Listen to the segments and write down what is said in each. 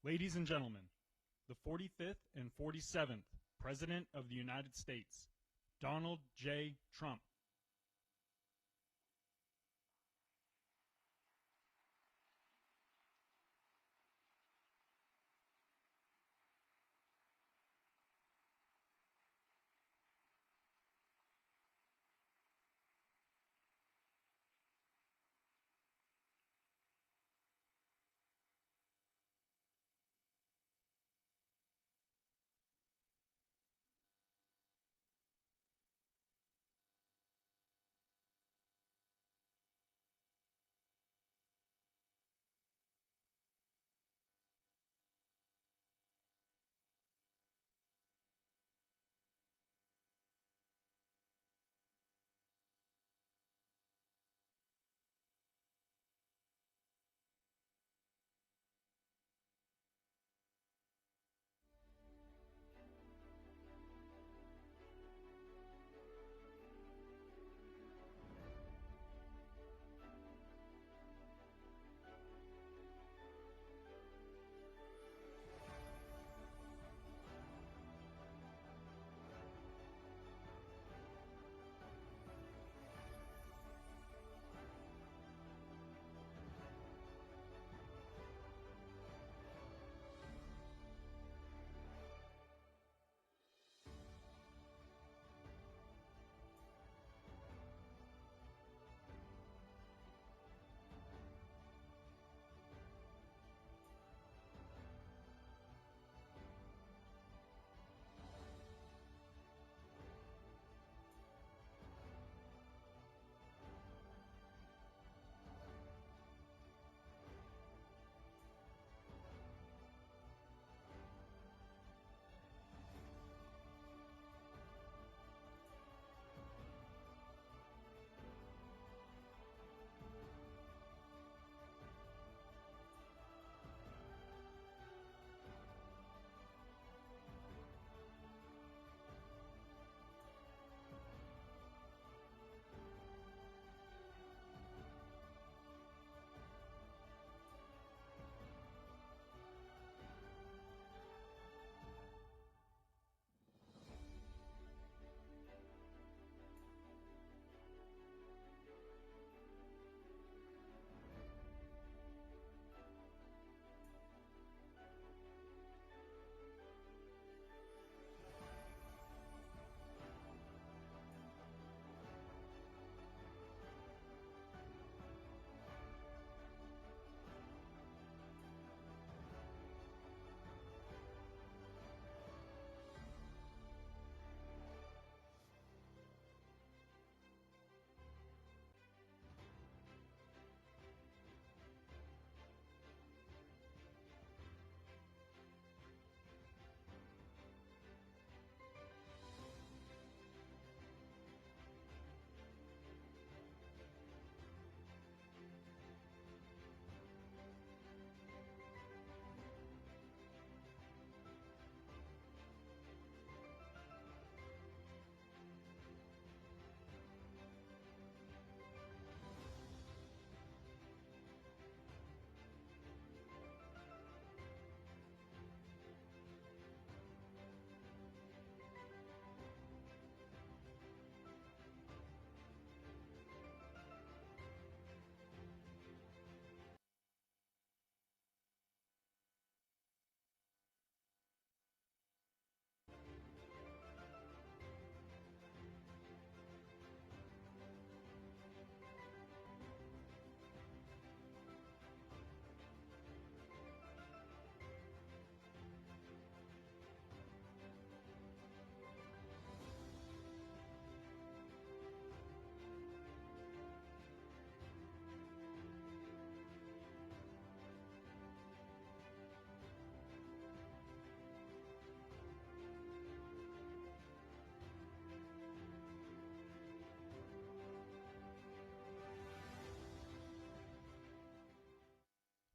Ladies and gentlemen, the 45th and 47th President of the United States, Donald J. Trump.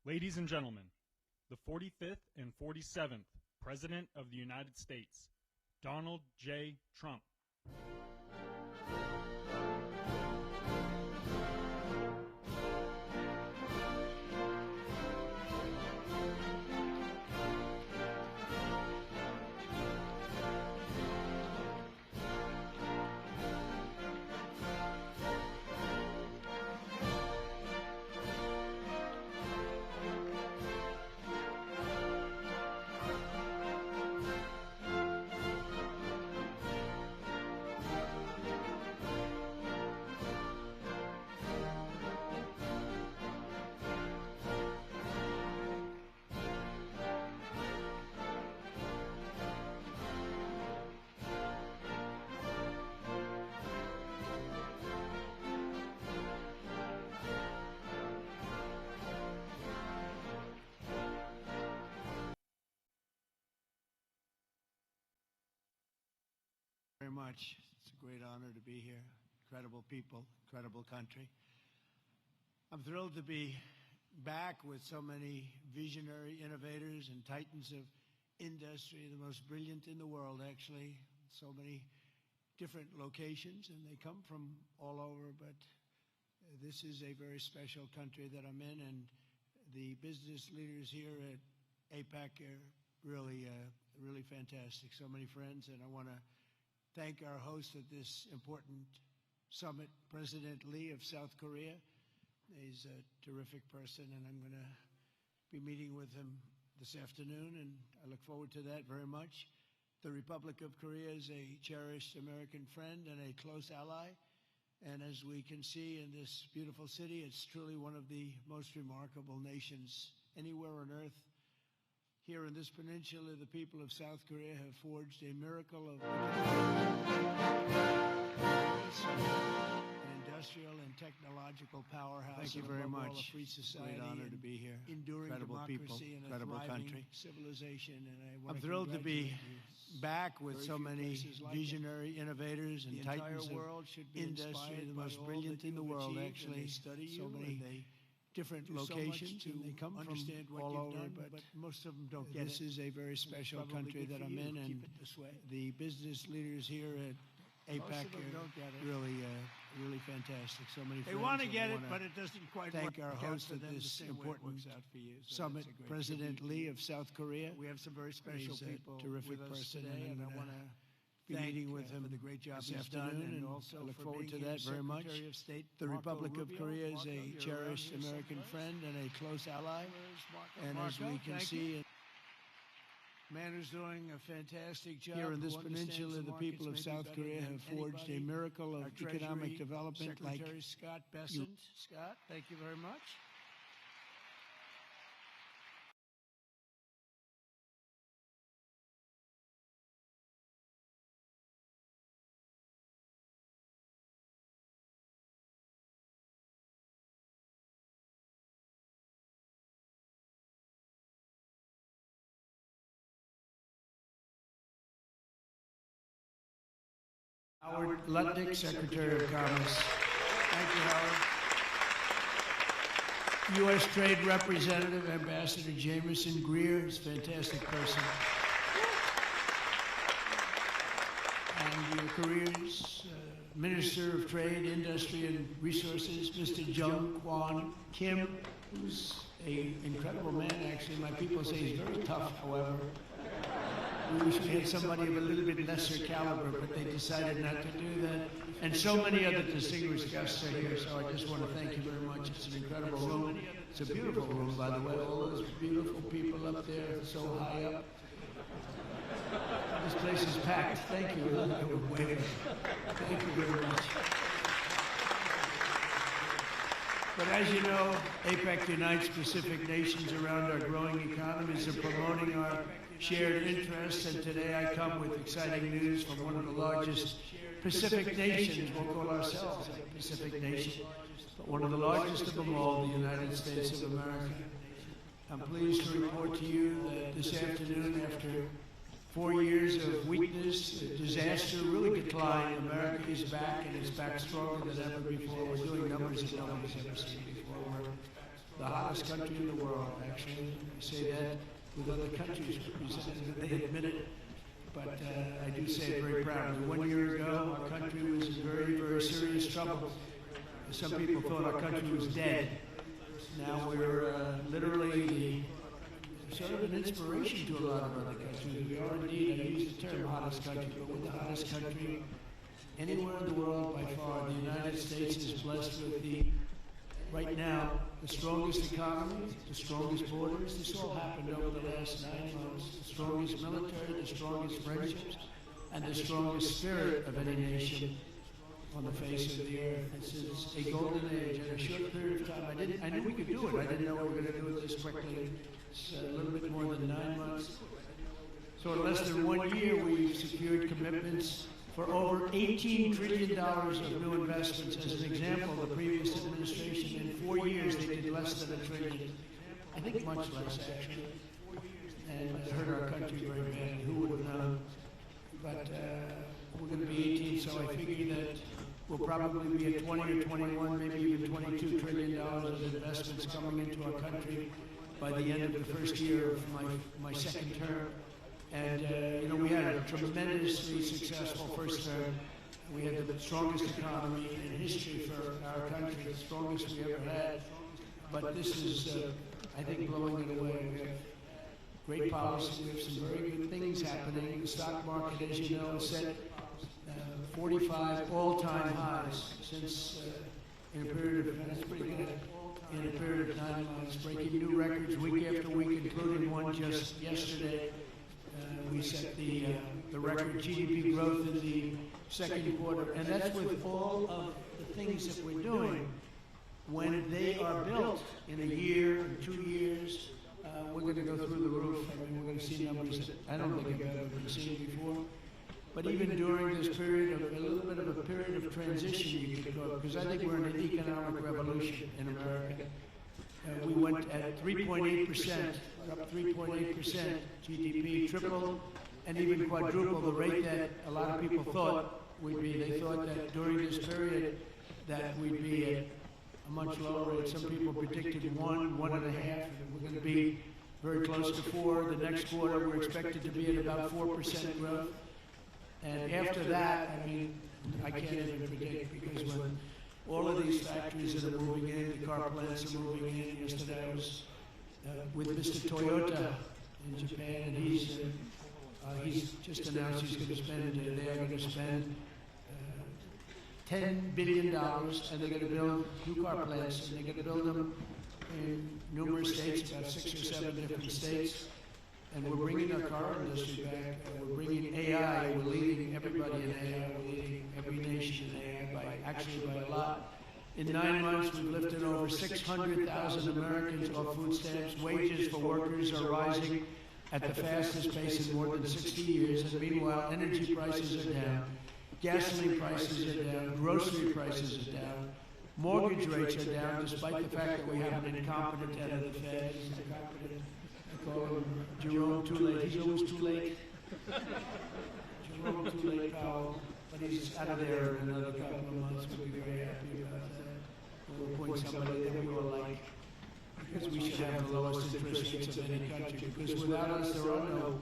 Ladies and gentlemen, the 45th and 47th President of the United States, Donald J. Trump. much. It's a great honor to be here. Incredible people, incredible country. I'm thrilled to be back with so many visionary innovators and titans of industry, the most brilliant in the world, actually. So many different locations, and they come from all over, but this is a very special country that I'm in, and the business leaders here at APEC are really fantastic. So many friends, and I want to thank our host at this important summit, President Lee of South Korea. He's a terrific person, and I'm going to be meeting with him this afternoon, and I look forward to that very much. The Republic of Korea is a cherished American friend and a close ally. And as we can see in this beautiful city, it's truly one of the most remarkable nations anywhere on earth. Here in this peninsula, the people of South Korea have forged a miracle of an industrial and technological powerhouse. Thank you very much. A free society. Great honor to be here. Enduring incredible people, and incredible country, civilization, and I'm thrilled to be back with so many visionary innovators and titans of industry, the most brilliant in the world, actually. So many different locations, and they come from all over, but most of them don't get it. This is a very special country that I'm in, and the business leaders here at APEC are really fantastic. So many friends. They want to get it, but it doesn't quite work. Thank our host at this important summit, President Lee of South Korea. We have some very special people, terrific person, and I want to be meeting with him for the great job this afternoon, and also I look forward to that very much. The Republic of Korea is a cherished American friend and a close ally, and as we can see, man is doing a fantastic job. Here in this peninsula, the people of South Korea have forged a miracle of economic development. Secretary Scott Bessent. Scott, thank you very much. Howard Lutnick, Secretary of Commerce. Thank you, Howard. U.S. Trade Representative, Ambassador Jameson Greer, is a fantastic person. And your Korea's Minister of Trade, Industry, and Resources, Mr. Jung Kwon Kim, who's an incredible man, actually. My people say he's very tough, however. We wish we had somebody of a little bit lesser caliber, but they decided not to do that. And so many other distinguished guests are here, so I just want to thank you very much. It's an incredible room. It's a beautiful room, by the way. All those beautiful people up there, so high up. This place is packed. Thank you. Thank you very much. But as you know, APEC unites Pacific nations around our growing economies and promoting our shared interests, and today I come with exciting news from one of the largest Pacific nations. We'll call ourselves a Pacific nation, but one of the largest of them all, the United States of America. I'm pleased to report to you that this afternoon, after 4 years of weakness, disaster, really decline, America is back, and it's back stronger than ever before. We're doing numbers that nobody's ever seen before. We're the hottest country in the world, actually. I say that with other countries represented, they admit it, but I do say it very proudly. 1 year ago, our country was in very, very serious trouble. Some people thought our country was dead. Now we're literally sort of an inspiration to a lot of other countries. We are indeed, I use the term hottest country, but we're the hottest country anywhere in the world by far. The United States is blessed with right now, the strongest economy, the strongest borders. This all happened over the last 9 months. The strongest military, the strongest friendships, and the strongest spirit of any nation on the face of the earth. This is a golden age. In a short period of time, I knew we could do it. I didn't know we were going to do it this quickly. It's a little bit more than 9 months. So in less than 1 year, we've secured commitments for over $18 trillion of new investments. As an example, the previous administration, in 4 years, they did less than $1 trillion. I think much less, actually. And it hurt our country very badly. Who would have known? But we're going to be 18, so I figure that we'll probably be at 20 or 21, maybe even $22 trillion of investments coming into our country by the end of the first year of my second term. And, we had a tremendously successful first term. We had the strongest economy in history for our country, the strongest we ever had. But this is, I think, blowing it away. We have great policy. We have some very good things happening. The stock market, as you know, has set 45 all-time highs since in a period of, that's pretty good, in a period of 9 months, breaking new records week after week, including one just yesterday. We set the record GDP growth in the second quarter, and that's with all of the things that we're doing. When they are built in a year, in 2 years, we're going to go through the roof. I mean, we're going to see numbers that I don't think I've ever seen before. But even during this period of a little bit of a period of transition, you could go, because I think we're in an economic revolution in America. We went at 3.8%, up 3.8% GDP, triple and even quadruple the rate that a lot of people thought we'd be. They thought that during this period that we'd be at a much lower rate. Some people predicted 1, 1.5, and we're going to be very close to 4. The next quarter, we're expected to be at about 4% growth. And after that, I mean, I can't even predict, because when all of these factories that are moving in, the car plants are moving in. Yesterday I was with Mr. Toyota in Japan, and he's just announced he's going to spend, they are going to spend $10 billion, and they're going to build new car plants, and they're going to build them in numerous states, about 6 or 7 different states. And we're bringing our car industry back. We're bringing AI. We're leading everybody in AI. We're leading every nation in AI by a lot. In 9 months, we've lifted over 600,000 Americans off food stamps. Wages for workers are rising at the fastest pace in more than 60 years. And meanwhile, energy prices are down. Gasoline prices are down. Grocery prices are down. Mortgage rates are down, despite the fact that we have an incompetent head of the Fed. He's incompetent. I call him Jerome Too Late. He's always too late. Jerome Too Late Powell. But he's out of there in another couple of months. We'll be very happy about that. We'll appoint somebody that we will like. Because we should have the lowest interest rates of any country. Because without us, there are no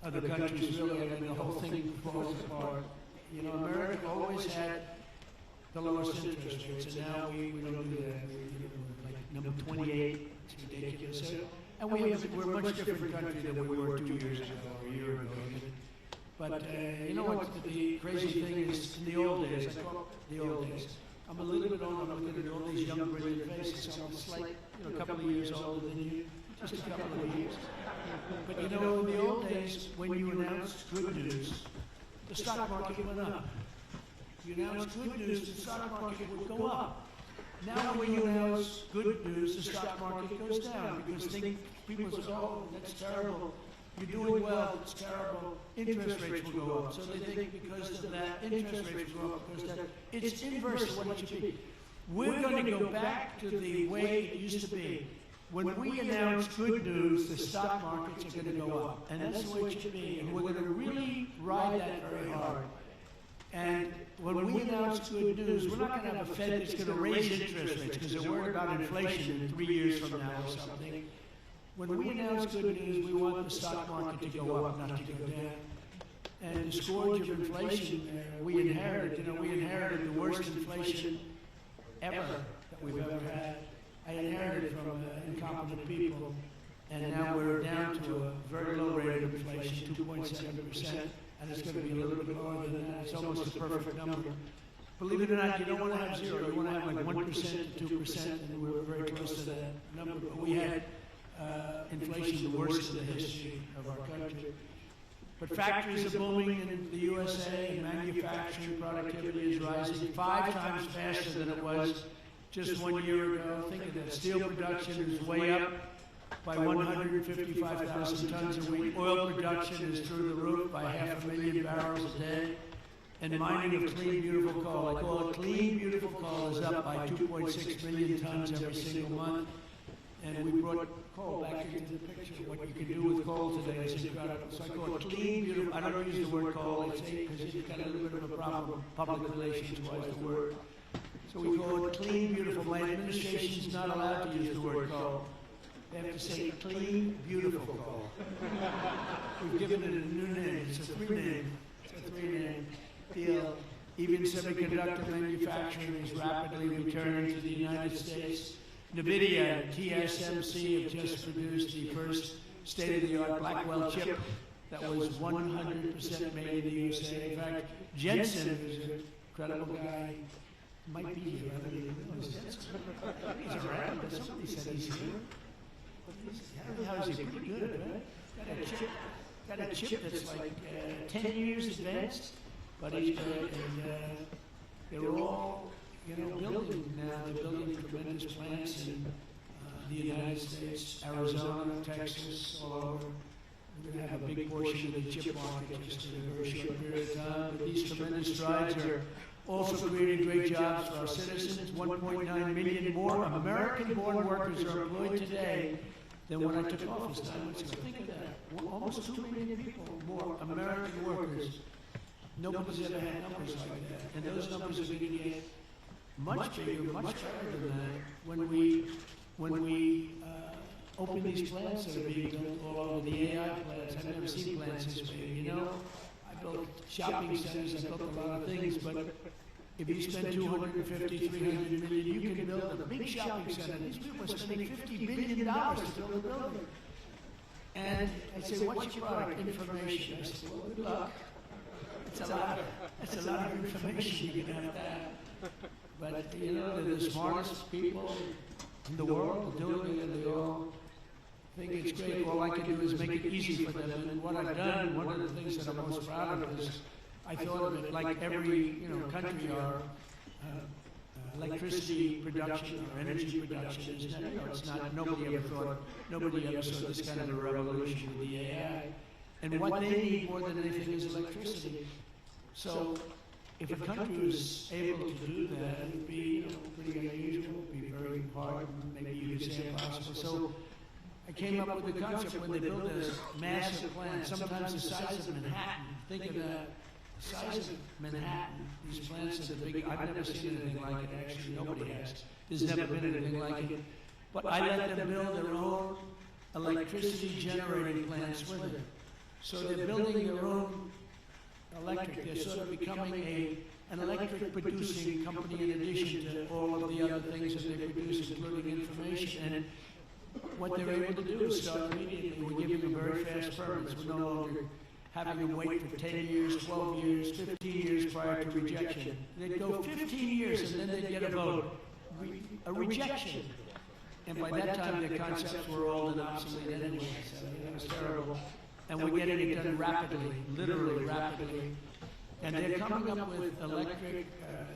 other countries really. I mean, the whole thing falls apart. You know, America always had the lowest interest rates, and now we don't do that. We're like number 28. It's ridiculous. And we're a much different country than we were 2 years ago or a year ago. But you know what the crazy thing is? In the old days, I call it the old days. I'm a little bit older. I'm looking at all these young, brilliant faces. So I'm just like, a couple of years older than you, just a couple of years. But in the old days, when you announced good news, the stock market went up. You announced good news, the stock market would go up. Now when you announce good news, the stock market goes down, because people say, oh, that's terrible. You're doing well, it's terrible. Interest rates will go up. So they think because of that, interest rates will go up because that. It's inverse of what it should be. We're going to go back to the way it used to be. When we announce good news, the stock markets are going to go up. And that's the way it should be. And we're going to really ride that very hard. And when we announce good news, we're not going to have a Fed that's going to raise interest rates because they're worried about inflation in 3 years from now or something. When we announce good news, we want the stock market to go up, not to go down. And the scourge of inflation we inherited, the worst inflation ever that we've ever had. I inherited from incompetent people, and now we're down to a very low rate of inflation, 2.7%, and it's going to be a little bit lower than that. It's almost a perfect number. Believe it or not, you don't want to have zero. You want to have like 1% to 2%, and we're very close to that number. But we had inflation the worst in the history of our country. But factories are booming in the USA, and manufacturing productivity is rising 5 times faster than it was just 1 year ago. Think of that. Steel production is way up by 155,000 tons a week. Oil production is through the roof by 500,000 barrels a day. And mining of clean, beautiful coal, I call it clean, beautiful coal, is up by 2.6 million tons every single month. And we brought coal back into the picture. What you can do with coal today is incredible. So I call it clean, beautiful. I don't use the word coal, I say, because it's got a little bit of a problem, public relations-wise, the word. So we call it clean, beautiful. My administration's not allowed to use the word coal. They have to say clean, beautiful coal. We've given it a new name. It's a three-name deal. Even semiconductor manufacturing is rapidly returning to the United States. NVIDIA and TSMC have just produced the first state-of-the-art Blackwell chip that was 100% made in the USA. In fact, Jensen, who's an incredible guy, might be here. I don't even know. He's around, but somebody said he's here. How is he? Pretty good, right? Got a chip that's like 10 years advanced, but he's good. And they're all, building now. They're building tremendous plants in the United States, Arizona, Texas, all over. We're going to have a big portion of the chip market just in a very short period of time. But these tremendous strides are also creating great jobs for our citizens. 1.9 million more American-born workers are employed today than when I took office 9 months ago. Think of that. Almost 2 million people more American workers. Nobody's ever had numbers like that. And those numbers are going to get much bigger, much better than that when we open these plants that are being built all over, the AI plants. I've never seen plants this big, I built shopping centers, I built a lot of things, but if you spend 250, 300 million, you can build a big shopping center. These people are spending $50 billion to build a building. And I say, what's your product? Information. I said, well, good luck. That's a lot of information you're going to have to have. But, they're the smartest people in the world doing it, and they all think it's great. All I can do is make it easy for them. And what I've done, one of the things that I'm most proud of is I thought of it like every country, our electricity production or energy production is it's not. Nobody ever saw this kind of a revolution with the AI. And what they need more than anything is electricity. So if a country was able to do that, it would be pretty unusual. It would be very hard, maybe you could say impossible. So I came up with the concept when they build a massive plant, sometimes the size of Manhattan. Think of that, the size of Manhattan. These plants are big. I've never seen anything like it, actually. Nobody has. There's never been anything like it. But I let them build their own electricity generating plants with it. So they're building their own electric. They're sort of becoming an electric producing company in addition to all of the other things that they produce, including information. And what they're able to do is start immediately. We're giving them very fast permits. We're no longer having them wait for 10 years, 12 years, 15 years prior to rejection. They'd go 15 years and then they'd get a vote, a rejection. And by that time, their concepts were old and obsolete anyway, so it was terrible. And we're getting it done rapidly, literally rapidly. And they're coming up with electric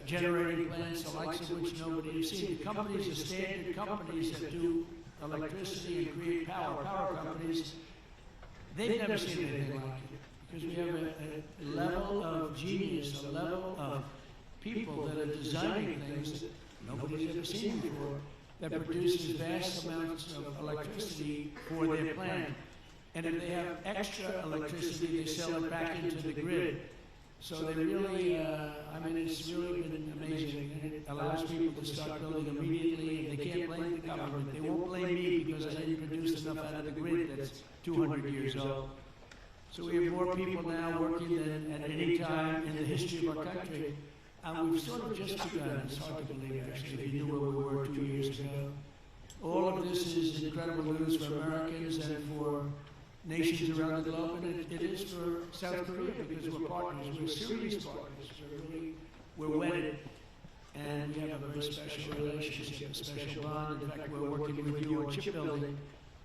generating plants, the likes of which nobody has seen. The companies, the standard companies that do electricity and create power companies, they've never seen anything like it. Because we have a level of genius, a level of people that are designing things that nobody's ever seen before, that produces vast amounts of electricity for their plant. And if they have extra electricity, they sell it back into the grid. So they really, it's really been amazing. And it allows people to start building immediately, and they can't blame the government. They won't blame me because I didn't produce enough out of the grid that's 200 years old. So we have more people now working than at any time in the history of our country. And we've sort of just begun. It's hard to believe, actually, if you knew where we were 2 years ago. All of this is incredible news for Americans and for nations around the globe, and it is for South Korea because we're partners. We're serious partners. We're wedded, and we have a very special relationship, a special bond. In fact, we're working with you on shipbuilding,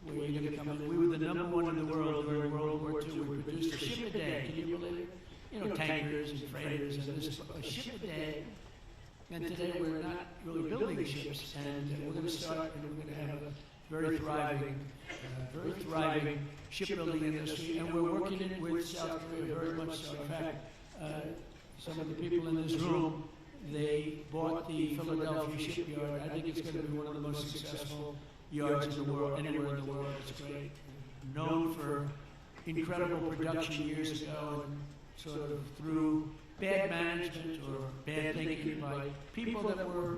where you're going to come in. We were the #1 in the world during World War II. We produced a ship a day. Can you believe it? Tankers and freighters and this, a ship a day. And today we're not really building ships, and we're going to start, and we're going to have a very thriving shipbuilding industry, and we're working it with South Korea very much so. In fact, some of the people in this room, they bought the Philadelphia shipyard. I think it's going to be one of the most successful yards in the world, anywhere in the world. It's great. Known for incredible production years ago, and sort of through bad management or bad thinking by people that were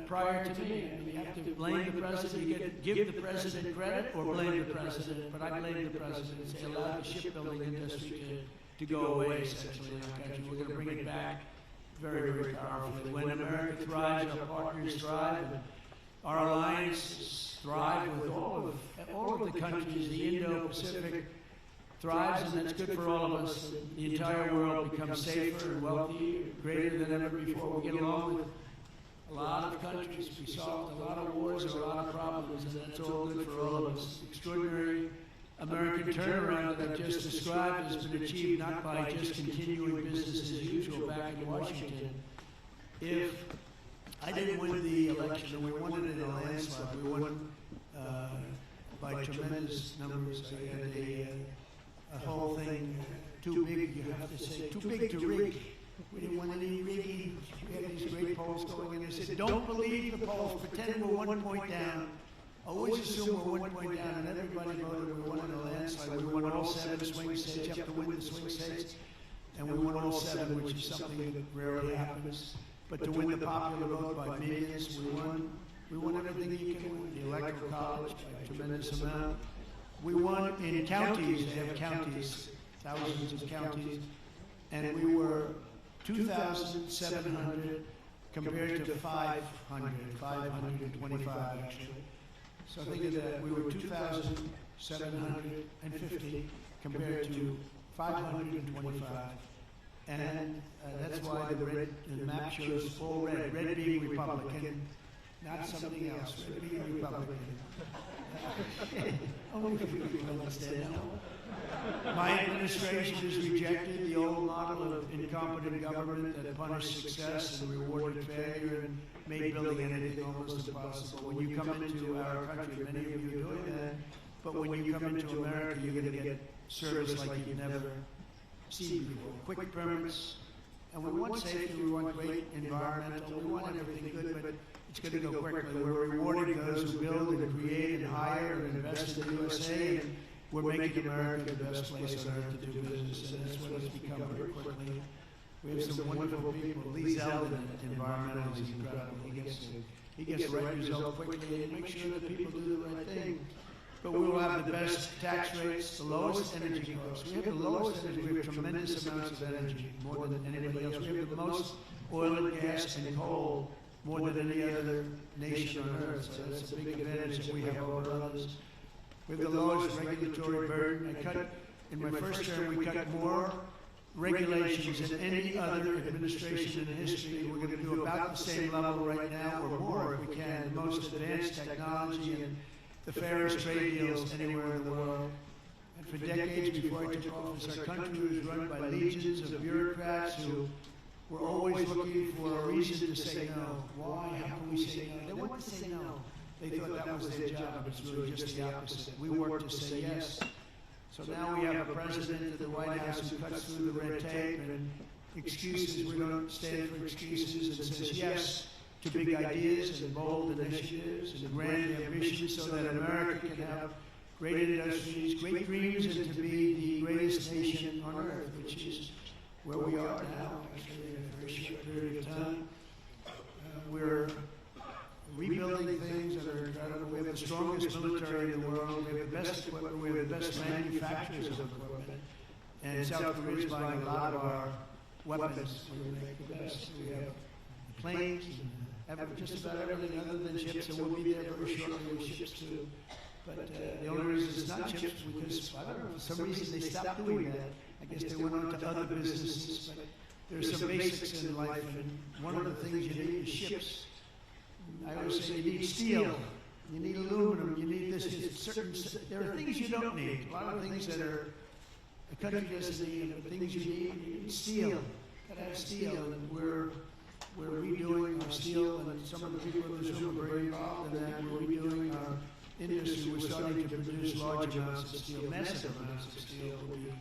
prior to me. I mean, you have to blame the president. You can give the president credit or blame the president, but I blame the president. They allowed the shipbuilding industry to go away, essentially, in our country. We're going to bring it back very, very powerfully. When America thrives, our partners thrive, and our alliances thrive with all of the countries. The Indo-Pacific thrives, and that's good for all of us. The entire world becomes safer and wealthier, greater than ever before. We get along with a lot of countries. We solved a lot of wars and a lot of problems, and that's all good for all of us. Extraordinary American turnaround that I've just described has been achieved not by just continuing business as usual back in Washington. If I didn't win the election, and we won it in a landslide, we won by tremendous numbers. I had a whole thing too big, you have to say, too big to rig. We didn't want any rigging. We had these great polls going in. They said, don't believe the polls. Pretend we're 1 point down. Always assume we're 1 point down. And everybody voted. We won in a landslide. We won all 7 swing states. You have to win the swing states. And we won all 7, which is something that rarely happens. But to win the popular vote by millions, we won everything you can win. The Electoral College by a tremendous amount. We won in counties. They have counties, thousands of counties. And we were 2,700 compared to 525 actually. So think of that, we were 2,750 compared to 525. And that's why the map shows all red, red being Republican, not something else, red being Republican. Only if people understand that. My administration has rejected the old model of incompetent government that punished success and rewarded failure and made building anything almost impossible. When you come into our country, many of you are doing that, but when you come into America, you're going to get service like you've never seen before. Quick permits, and we want safety, we want great environmental, we want everything good, but it's going to go quickly. We're rewarding those who build and create and hire and invest in the USA, and we're making America the best place on earth to do business, and that's what it's become very quickly. We have some wonderful people. Lee Zeldin, environmental, is incredible. He gets the right result quickly and makes sure that people do the right thing. But we will have the best tax rates, the lowest energy costs. We have the lowest energy. We have tremendous amounts of energy, more than anybody else. We have the most oil and gas and coal, more than any other nation on earth. So that's a big advantage that we have over others. We have the lowest regulatory burden. In my first term, we cut more regulations than any other administration in history. We're going to do about the same level right now, or more if we can. The most advanced technology and the fairest trade deals anywhere in the world. And for decades before I took office, our country was run by legions of bureaucrats who were always looking for a reason to say no. Why? How can we say no? They wanted to say no. They thought that was their job. It's really just the opposite. We work to say yes. So now we have a president of the White House who cuts through the red tape and excuses. We don't stand for excuses, and says yes to big ideas and bold initiatives and grand ambitions so that America can have great industries, great dreams, and to be the greatest nation on earth, which is where we are now, actually, in a very short period of time. We're rebuilding things that are incredible. We have the strongest military in the world. We have the best equipment. We have the best manufacturers of equipment. And South Korea is buying a lot of our weapons. We make the best. We have planes, just about everything other than ships, and we'll be there very shortly with ships too. But the only reason it's not ships because, I don't know, for some reason they stopped doing that. I guess they went on to other businesses, but there's some basics in life, and one of the things you need is ships. I always say you need steel, you need aluminum, you need this. There are things you don't need. A lot of things that a country doesn't need, but things you need steel. Gotta have steel, and we're redoing our steel, and some of the people in this room are very involved in that. We're redoing our industry. We're starting to produce large amounts of steel, massive amounts of steel. We'll be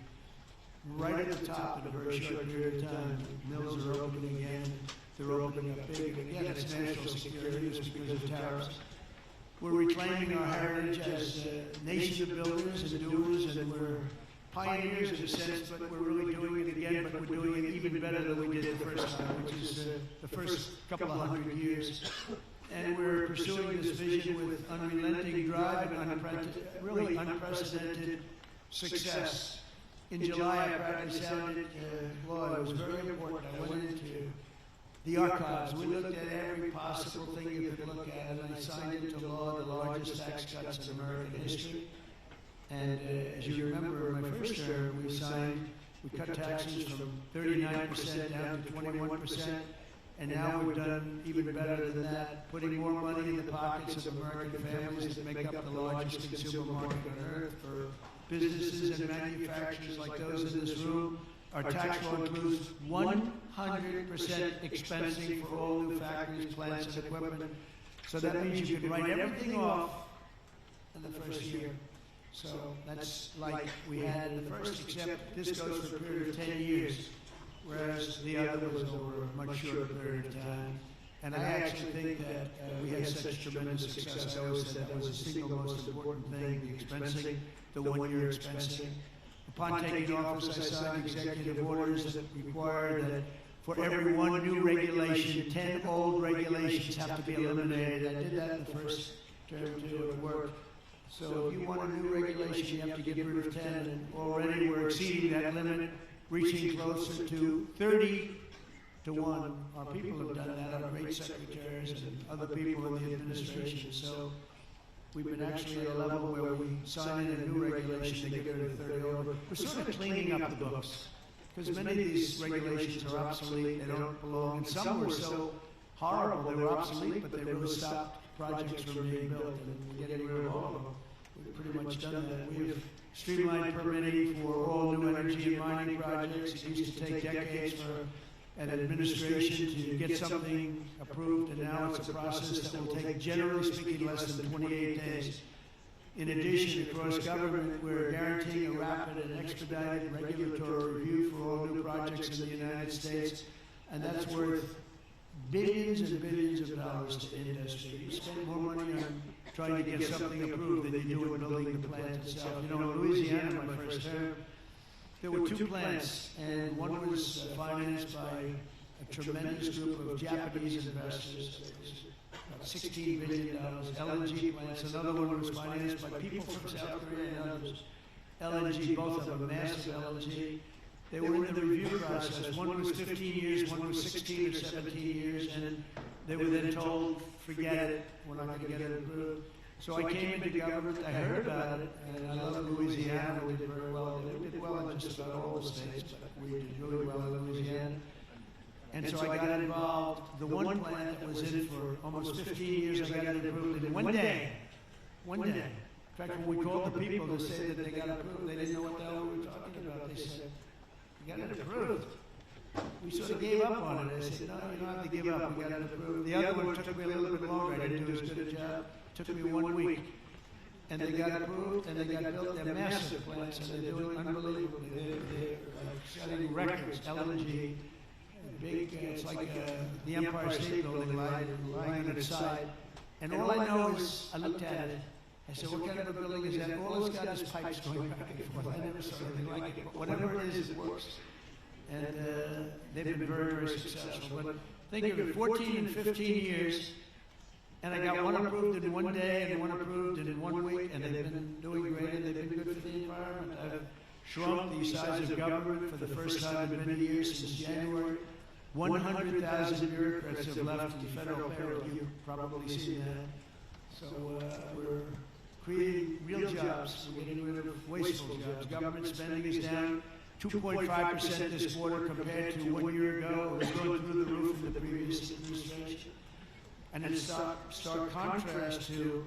right at the top in a very short period of time. Mills are opening again. They're opening up big. Again, it's national security. It's because of tariffs. We're reclaiming our heritage as a nation of builders and doers, and we're pioneers in a sense, but we're really doing it again, but we're doing it even better than we did the first time, which is the first couple of 100 years. And we're pursuing this vision with unrelenting drive and really unprecedented success. In July, I proudly sounded law. It was very important. I went into the archives. We looked at every possible thing you could look at, and I signed into law the largest tax cuts in American history. And as you remember, in my first term, we cut taxes from 39% down to 21%. And now we've done even better than that, putting more money in the pockets of American families that make up the largest consumer market on earth for businesses and manufacturers like those in this room. Our tax law includes 100% expensing for all new factories, plants, and equipment. So that means you can write everything off in the first year. So that's like we had in the first, except this goes for a period of 10 years. Whereas the other was over a much shorter period of time. And I actually think that we had such tremendous success. I always said that was the single most important thing, the expensing, the one-year expensing. Upon taking office, I signed executive orders that required that for every one new regulation, 10 old regulations have to be eliminated. I did that in the first term too at work. So if you want a new regulation, you have to get rid of 10, and already we're exceeding that limit, reaching closer to 30 to 1. Our people have done that, our great secretaries and other people in the administration. So we've been actually at a level where we sign in a new regulation to get rid of 30 over. We're sort of cleaning up the books, because many of these regulations are obsolete, they don't belong, and some were so horrible they were obsolete, but they really stopped projects from being built, and we're getting rid of all of them. We've pretty much done that. We've streamlined permitting for all new energy and mining projects. It used to take decades for an administration to get something approved, and now it's a process that will take, generally speaking, less than 28 days. In addition, across government, we're guaranteeing a rapid and expedited regulatory review for all new projects in the United States, and that's worth billions and billions of dollars to industry. You spend more money on trying to get something approved than you do in building the plant itself. You know, in Louisiana, my first term, there were 2 plants, and one was financed by a tremendous group of Japanese investors. About $16 billion, LNG plants. Another one was financed by people from South Korea and others. LNG, both of them, massive LNG. They were in the review process. One was 15 years, one was 16 or 17 years, and they were then told, forget it, we're not going to get it approved. So I came into government, I heard about it, and I love Louisiana. We did very well. We did well in just about all the states, but we did really well in Louisiana. And so I got involved. The one plant that was in it for almost 15 years, I got it approved in one day. One day. In fact, when we called the people to say that they got approved, they didn't know what the hell we were talking about. They said, we got it approved. We sort of gave up on it. I said, no, you don't have to give up. We got it approved. The other one took me a little bit longer. I didn't do as good a job. It took me 1 week. And they got approved, and they got built. They're massive plants, and they're doing unbelievably. They're setting records. LNG, big, it's like the Empire State Building lying on its side. And all I know is, I looked at it. I said, what kind of a building is that? All it's got is pipes going back and forth. I never saw anything like it. But whatever it is, it works. And they've been very, very successful. But think of it, 14 and 15 years, and I got one approved in one day and one approved in 1 week, and they've been doing great, and they've been good for the environment. I've shrunk the size of government for the first time in many years since January. 100,000 bureaucrats have left the federal payroll. You've probably seen that. So we're creating real jobs. We're getting rid of wasteful jobs. Government spending is down 2.5% this quarter compared to 1 year ago. It was going through the roof in the previous administration. And in stark contrast to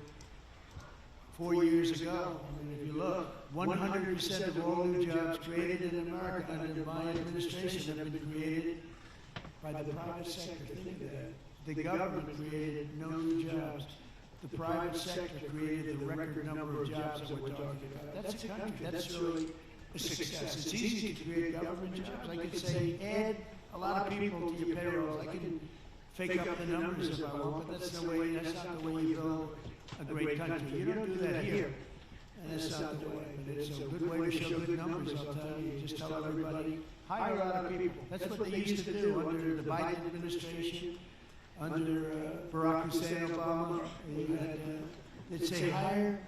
4 years ago, I mean, if you look, 100% of all new jobs created in America under my administration have been created by the private sector. Think of that. The government created no new jobs. The private sector created the record number of jobs that we're talking about. That's a country. That's really a success. It's easy to create government jobs. I could say, add a lot of people to your payrolls. I can fake up the numbers if I want, but that's not the way you build a great country. You don't do that here. And that's not the way, but it's a good way to show good numbers, I'll tell you. You just tell everybody, hire a lot of people. That's what they used to do under the Biden administration, under Barack Hussein Obama. They'd say, hire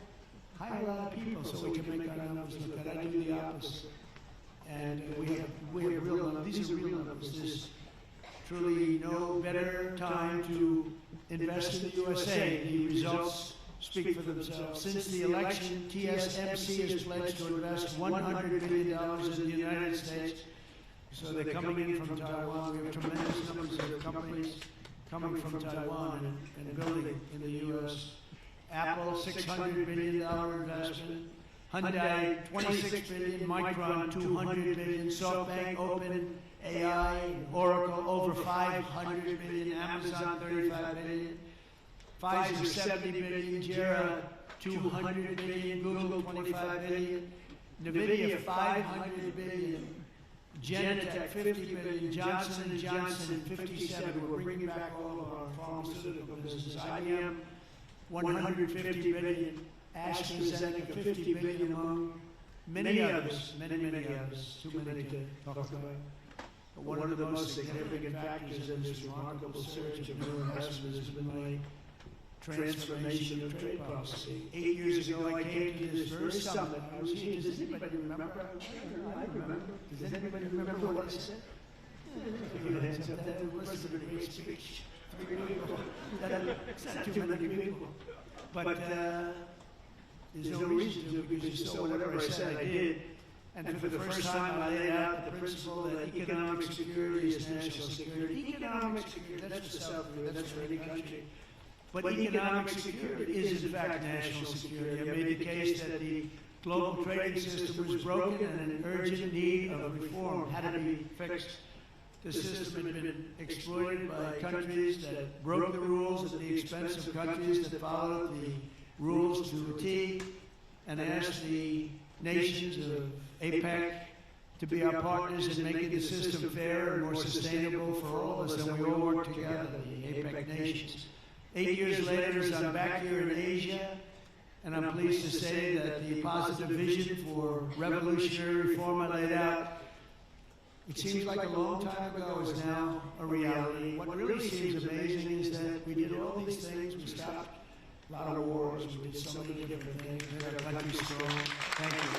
a lot of people so we can make our numbers look good. I do the opposite. And we have real numbers. These are real numbers. There's truly no better time to invest in the USA. The results speak for themselves. Since the election, TSMC has pledged to invest $100 billion in the United States. So they're coming in from Taiwan. We have tremendous numbers of companies coming from Taiwan and building in the U.S. Apple, $600 billion investment. Hyundai, $26 billion. Micron, $200 billion. SoftBank, Open, AI, Oracle, over $500 billion. Amazon, $35 billion. Pfizer, $70 billion. Jera, $200 billion. Google, $25 billion. NVIDIA, $500 billion. Genentech, $50 billion. Johnson & Johnson, $57 billion. We're bringing back all of our pharmaceutical business. IBM, $150 billion. AstraZeneca, $50 billion, among many others, many others. Too many to talk about. But one of the most significant factors in this remarkable surge of new investment has been my transformation of trade policy. 8 years ago, I came to this very summit. I was here. Does anybody remember? I remember. Does anybody remember what I said? That must have been a great speech. 3 people. That's not too many people. But there's no reason to, because you saw whatever I said, I did. And for the first time, I laid out the principle that economic security is national security. Economic security, that's the South Korea, that's for any country. But economic security is, in fact, national security. I made the case that the global trading system was broken and an urgent need of reform had to be fixed. The system had been exploited by countries that broke the rules at the expense of countries that followed the rules to a T, and asked the nations of APEC to be our partners in making the system fair and more sustainable for all of us, and we all work together, the APEC nations. 8 years later, as I'm back here in Asia, and I'm pleased to say that the positive vision for revolutionary reform I laid out, it seems like a long time ago, is now a reality. What really seems amazing is that we did all these things. We stopped a lot of wars. We did so many different things. We made our country strong. Thank you.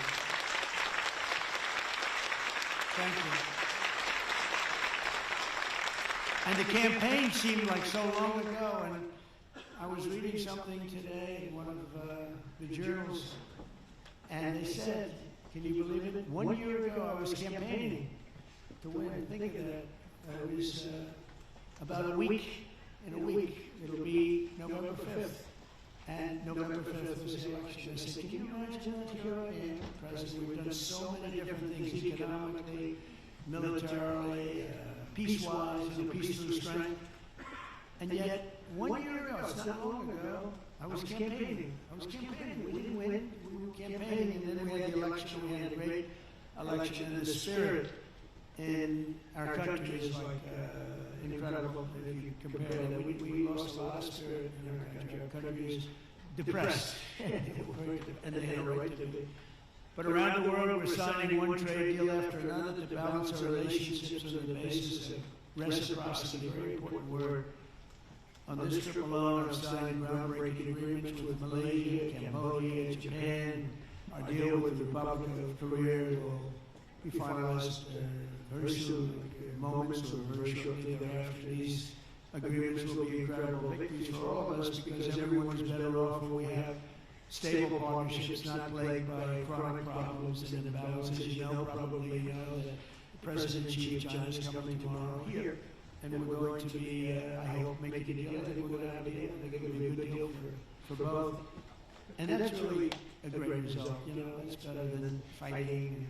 Thank you. And the campaign seemed like so long ago, and I was reading something today in one of the journals, and they said, can you believe it? 1 year ago, I was campaigning to win. Think of that. It was about a week. In a week, it'll be November 5th. And November 5th was the election. I said, can you imagine that? Here I am, President. We've done so many different things economically, militarily, peace-wise, peace through strength. And yet, 1 year ago, it's not long ago, I was campaigning. We didn't win. We were campaigning, and then we had the election. We had a great election, and the spirit in our country is like incredible. If you compare that, we lost a lot of spirit in our country. Our country is depressed, and they had a right to be. But around the world, we're signing one trade deal after another to balance our relationships on the basis of reciprocity, a very important word. On this trip alone, I'm signing groundbreaking agreements with Malaysia, Cambodia, Japan. Our deal with the Republic of Korea will be finalized very soon, moments or very shortly thereafter. These agreements will be incredible victories for all of us, because everyone's better off when we have stable partnerships, not plagued by chronic problems and imbalances. You know, probably you know that President Xi of China is coming tomorrow here, and we're going to be, I hope, making a deal. I think we're going to have a deal. I think it'll be a good deal for both. And that's really a great result. You know, it's better than fighting and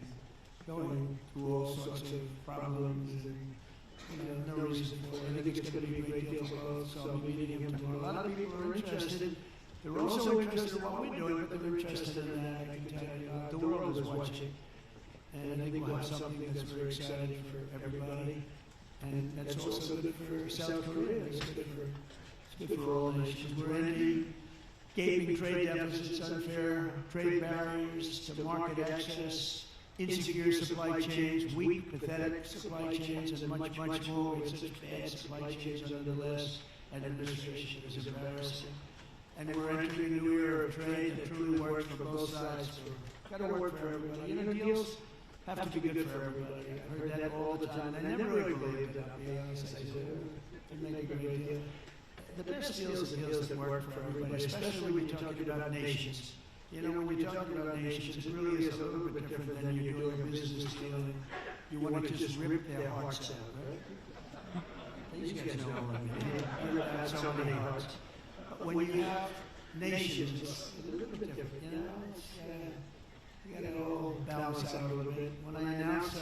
going through all sorts of problems and, you know, no reason for it. I think it's going to be a great deal for both, so I'll be meeting him tomorrow. A lot of people are interested. They're also interested in what we're doing, but they're interested in that, I can tell you. The world is watching. And I think we'll have something that's very exciting for everybody. And that's also good for South Korea. It's good for all nations. We're ending gaping trade deficits, unfair trade barriers to market access, insecure supply chains, weak, pathetic supply chains, and much, much more. We had such bad supply chains under the last administration. It was embarrassing. And we're entering a new era of trade that truly works for both sides. Got to work for everybody. You know, deals have to be good for everybody. I've heard that all the time. And I never really believed it, I'll be honest. I do. To make a great deal. The best deals are deals that work for everybody, especially when you're talking about nations. You know, when you're talking about nations, it really is a little bit different than you're doing a business deal and you want to just rip their hearts out, right? These guys know what I mean. You've got so many hearts. But when you have nations, it's a little bit different, you know? You got to all balance out a little bit. When I announced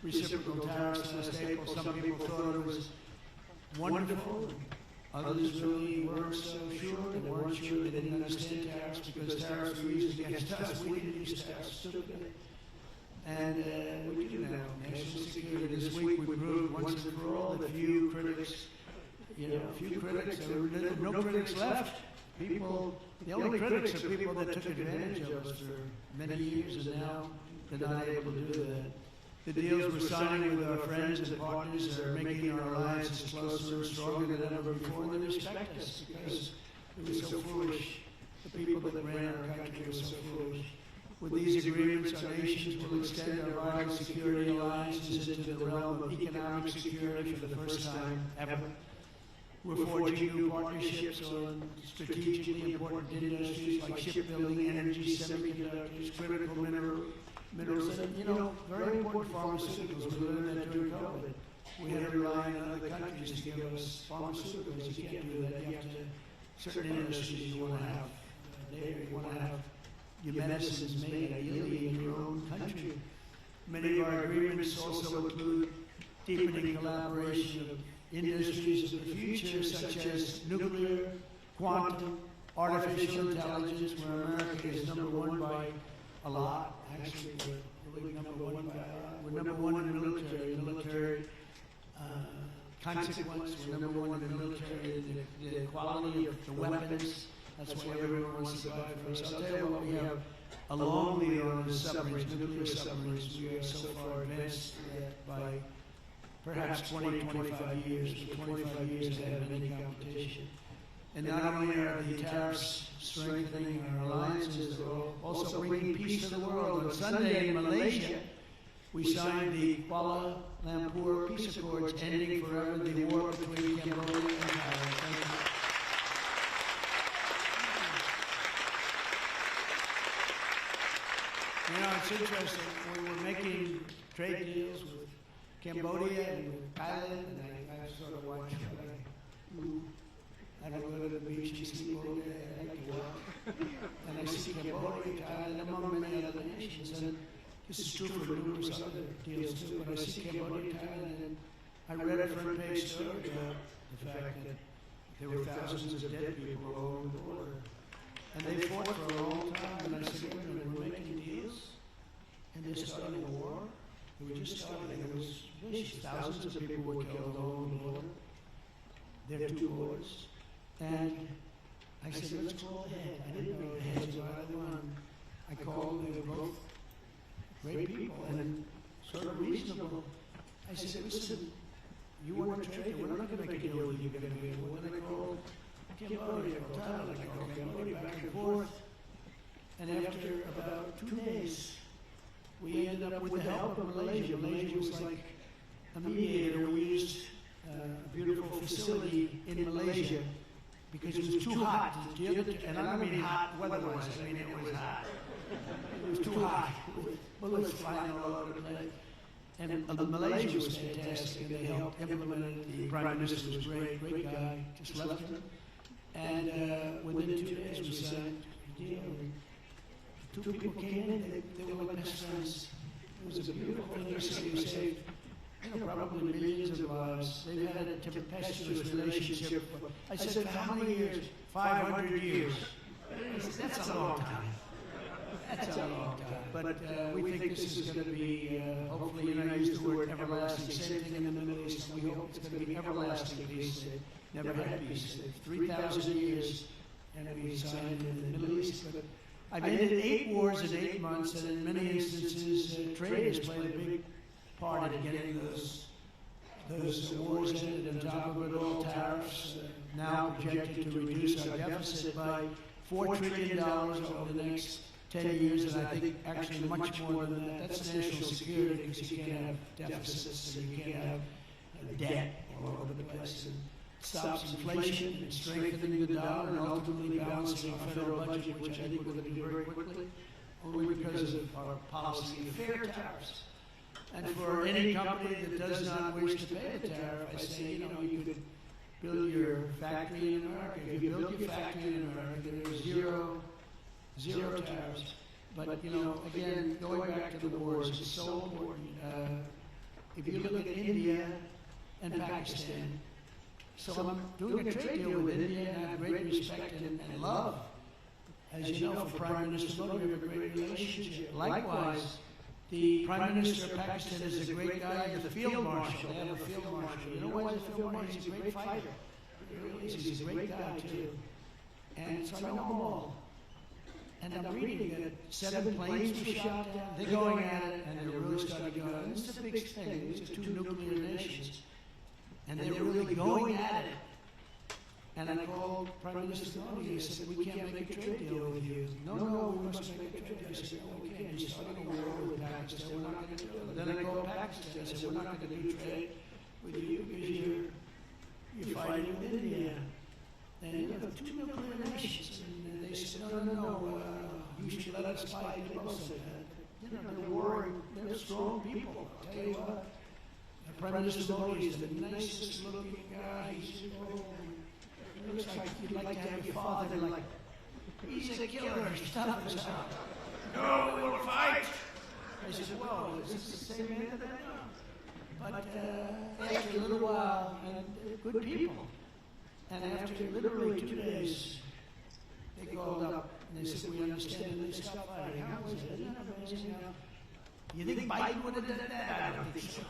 reciprocal tariffs last April, some people thought it was wonderful. Others really weren't so sure. They weren't sure. They didn't understand tariffs because tariffs were used against us. We didn't use tariffs stupidly. And we do now. National security. This week we proved once and for all that few critics, there were no critics left. People, the only critics are people that took advantage of us for many years and now they're not able to do that. The deals we're signing with our friends and partners are making our alliances closer and stronger than ever before, and they respect us because it was so foolish. The people that ran our country were so foolish. With these agreements, our nations will extend our vital security alliances into the realm of economic security for the first time ever. We're forging new partnerships on strategically important industries like shipbuilding, energy, semiconductors, critical minerals, and, you know, very important pharmaceuticals. We learned that during COVID. We had to rely on other countries to give us pharmaceuticals. You can't do that. You have to, certain industries you want to have there. You want to have your medicines made ideally in your own country. Many of our agreements also include deepening collaboration of industries of the future, such as nuclear, quantum, artificial intelligence, where America is number one by a lot. Actually, we're really number one by a lot. We're number one in the military consequence. We're number one in the military, the quality of the weapons. That's why everyone wants to buy from us. I'll tell you what we have a long lead on the submarines, nuclear submarines. We are so far advanced by perhaps 20, 25 years. We're 25 years ahead of any competition. And not only are the tariffs strengthening our alliances, they're also bringing peace to the world. On Sunday in Malaysia, we signed the Kuala Lumpur Peace Accords, ending forever the war between Cambodia and Thailand. Thank you. You know, it's interesting. We were making trade deals with Cambodia and with Thailand, and I sort of watched I don't go to the beach and sleep all day. I like to walk. And I see Cambodia, Thailand, among many other nations. And this is true for numerous other deals too. But I see Cambodia, Thailand, and I read a front page story about the fact that there were thousands of dead people all over the border. And they fought for a long time. And I said, wait a minute, we're making deals? And they're starting a war? They were just starting. There was thousands of people were killed all over the border. There are two borders. And I said, let's call ahead. I didn't know the heads of either one. I called, they were both great people and sort of reasonable. I said, listen, you want to trade? We're not going to make a deal with you. We're going to call Cambodia, Thailand, I call Cambodia back and forth. And after about 2 days, we ended up with the help of Malaysia. Malaysia was like a mediator. We used a beautiful facility in Malaysia because it was too hot. And I don't mean hot weather-wise, I mean it was hot. It was too hot. Bullets flying all over the place. And Malaysia was fantastic, and they helped implement it. The Prime Minister was great guy, just left him. And within 2 days we signed a deal. Two people came in, they were like best friends. It was a beautiful thing. We saved probably millions of lives. They've had a tempestuous relationship. I said, for how many years? 500 years. That's a long time. That's a long time. But we think this is going to be, hopefully, I use the word everlasting. Same thing in the Middle East. We hope it's going to be everlasting peace. They've never had peace. 3,000 years and we signed in the Middle East. But I've ended 8 wars in 8 months, and in many instances, trade has played a big part in getting those wars ended. On top of it all, tariffs now projected to reduce our deficit by $4 trillion over the next 10 years, and I think actually much more than that. That's national security, because you can't have deficits and you can't have debt all over the place. And it stops inflation and strengthening the dollar and ultimately balancing our federal budget, which I think we're going to do very quickly, only because of our policy of fair tariffs. And for any company that does not wish to pay a tariff, I say, you could build your factory in America. If you build your factory in America, there's zero tariffs. But, again, going back to the wars, it's so important. If you look at India and Pakistan, so I'm doing a trade deal with India, and I have great respect and love. As you know, for Prime Minister Modi, we have a great relationship. Likewise, the Prime Minister of Pakistan is a great guy, the Field Marshal. They have a Field Marshal. You know why the Field Marshal? He's a great fighter. He's a great guy, too. And so I know them all. And I'm reading that 7 planes were shot down. They're going at it, and they're really starting to go at it. This is a big thing. These are 2 nuclear nations. And they're really going at it. And I called Prime Minister Modi and said, we can't make a trade deal with you. No, we must make a trade deal. I said, no, we can't. You're starting a war with Pakistan. We're not going to do it. Then I called Pakistan. I said, we're not going to do trade with you because you're fighting with India. And you have 2 nuclear nations. And they said, no, you should let us fight. They both said that. They're warring. They're strong people. I'll tell you what. Prime Minister Modi is the nicest looking guy. He's old. He looks like you'd like to have your father, like, he's a killer. Stop us out. No, we won't fight. I said, well, is this the same man that I know? But after a little while, and good people, and after literally 2 days, they called up and they said, we understand, and they stopped fighting. How was it? Isn't that amazing? You think Biden would have done that? I don't think so.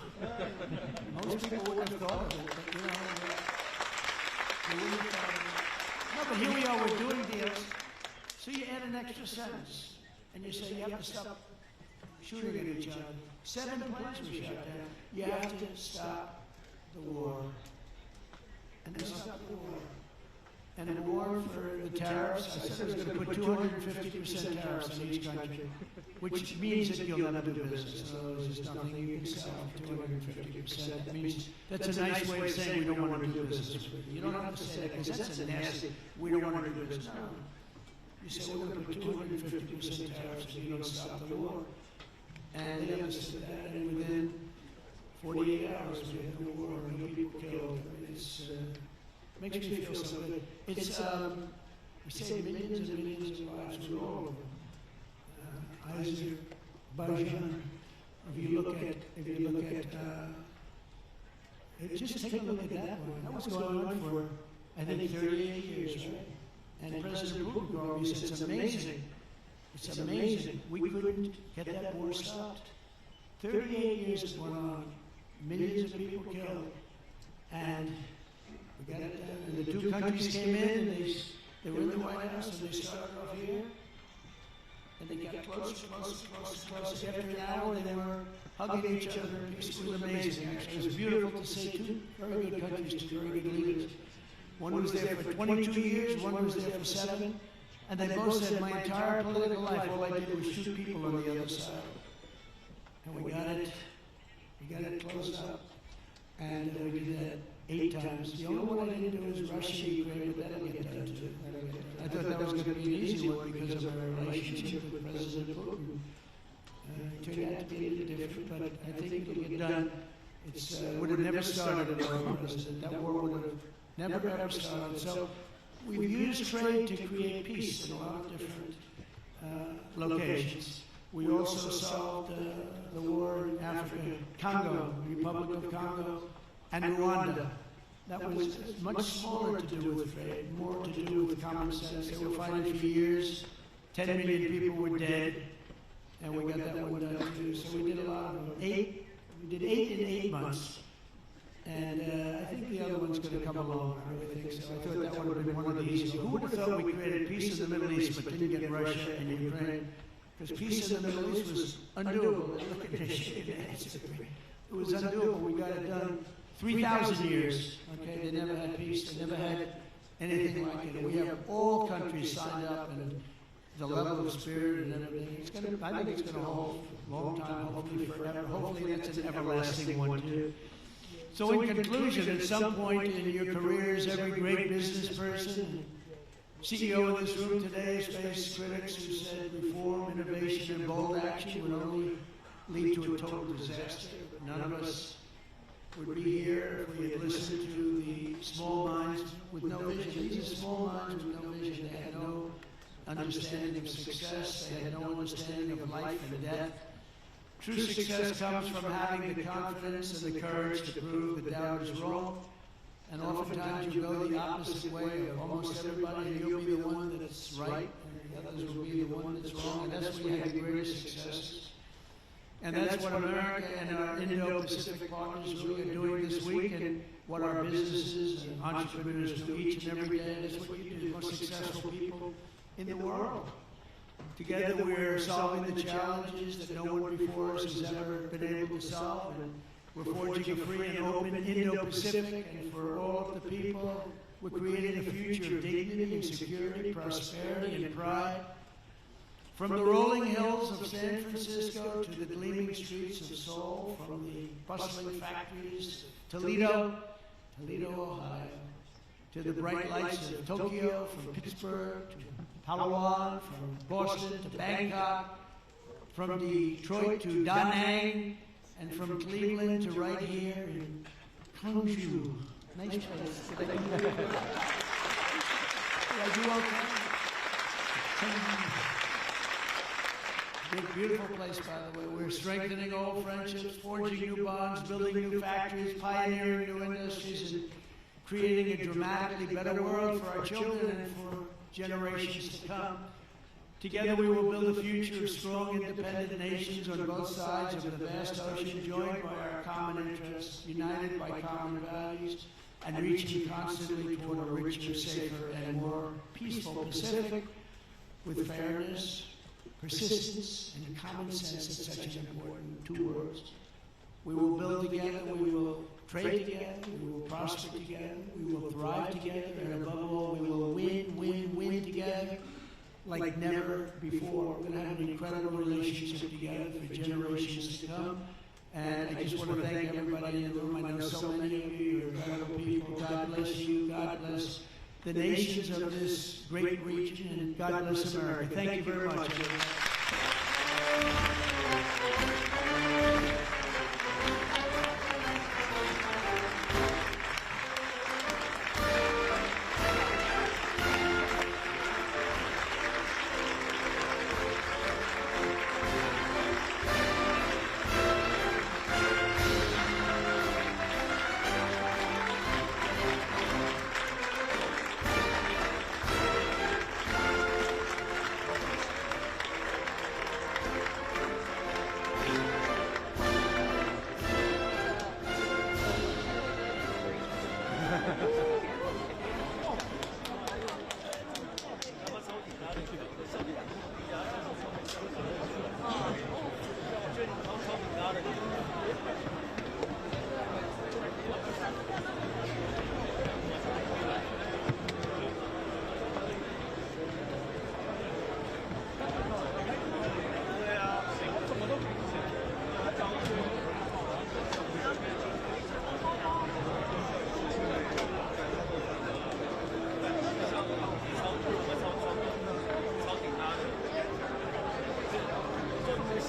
Most people would have thought of it, but they wouldn't have thought of it. No, but here we are, we're doing deals. So you add an extra sentence, and you say you have to stop shooting at each other. 7 planes were shot down. You have to stop the war. And then stop the war. And the war for the tariffs, I said I was going to put 250% tariffs on each country, which means that you'll never do business. So there's nothing you can sell for 250%. That means that's a nice way of saying we don't want to do business with you. You don't have to say that because that's a nasty, we don't want to do business. No. You say we're going to put 250% tariffs if you don't stop the war. And they understood that, and within 48 hours we had no war, no people killed. It's makes me feel so good. It's, we say millions and millions of lives with all of them. Azerbaijan, if you look at, just take a look at that one. That was going on for, I think, 38 years, right? And President Putin called me and said, it's amazing. It's amazing. We couldn't get that war stopped. 38 years it went on. Millions of people killed. And we got it done. And the 2 countries came in, and they were in the White House, and they started off here. And they got closer. After an hour, they were hugging each other. It was amazing, actually. It was beautiful to see 2 very good countries, 2 very good leaders. One was there for 22 years, one was there for 7. And they both said, my entire political life, all I did was shoot people on the other side. And we got it closed up. And we did that 8 times. The only one I didn't do was Russia, Ukraine, but that'll get done too. I thought that was going to be an easy one because of our relationship with President Putin. It turned out to be a little different, but I think it'll get done. It would have never started under our president. That war would have never ever started. So we've used trade to create peace in a lot of different locations. We also solved the war in Africa, Congo, Republic of Congo, and Rwanda. That was much smaller to do with trade, more to do with common sense. They were fighting for years. 10 million people were dead, and we got that one done too. So we did a lot of them. We did 8 in 8 months. And I think the other one's going to come along. I really think so. I thought that would have been one of the easier. Who would have thought we created peace in the Middle East but didn't get Russia and Ukraine? Because peace in the Middle East was undoable. Look at this shit. It was undoable. We got it done 3,000 years. Okay, they never had peace. They never had anything like it. We have all countries signed up, and the level of spirit and everything. It's going to. I think it's going to hold a long time. Hopefully forever. Hopefully that's an everlasting one too. So in conclusion, at some point in your careers, every great business person, CEO in this room today has faced critics who said reform, innovation, and bold action would only lead to a total disaster. But none of us would be here if we had listened to the small minds with no vision. These are small minds with no vision. They had no understanding of success. They had no understanding of life and death. True success comes from having the confidence and the courage to prove the doubt is wrong. And oftentimes you go the opposite way of almost everybody, and you'll be the one that's right, and the others will be the one that's wrong. And that's where you have the greatest successes. And that's what America and our Indo-Pacific partners really are doing this week, and what our businesses and entrepreneurs do each and every day. That's what you do, the most successful people in the world. Together we're solving the challenges that no one before us has ever been able to solve, and we're forging a free and open Indo-Pacific, and for all of the people, we're creating a future of dignity and security, prosperity and pride. From the rolling hills of San Francisco to the gleaming streets of Seoul, from the bustling factories of Toledo, Ohio, to the bright lights of Tokyo, from Pittsburgh to Palawan, from Boston to Bangkok, from Detroit to Da Nang, and from Cleveland to right here in Hangzhou. Nice place. Did I do okay? Beautiful place, by the way. We're strengthening old friendships, forging new bonds, building new factories, pioneering new industries, and creating a dramatically better world for our children and for generations to come. Together we will build a future of strong, independent nations on both sides of the vast ocean, joined by our common interests, united by common values, and reaching constantly toward a richer, safer, and more peaceful Pacific with fairness, persistence, and common sense as such an important two words. We will build together, we will trade together, we will prosper together, we will thrive together, and above all, we will win together like never before. We're going to have an incredible relationship together for generations to come. And I just want to thank everybody in the room. I know so many of you, you're incredible people. God bless you. God bless the nations of this great region, and God bless America. Thank you very much, everyone.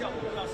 效果要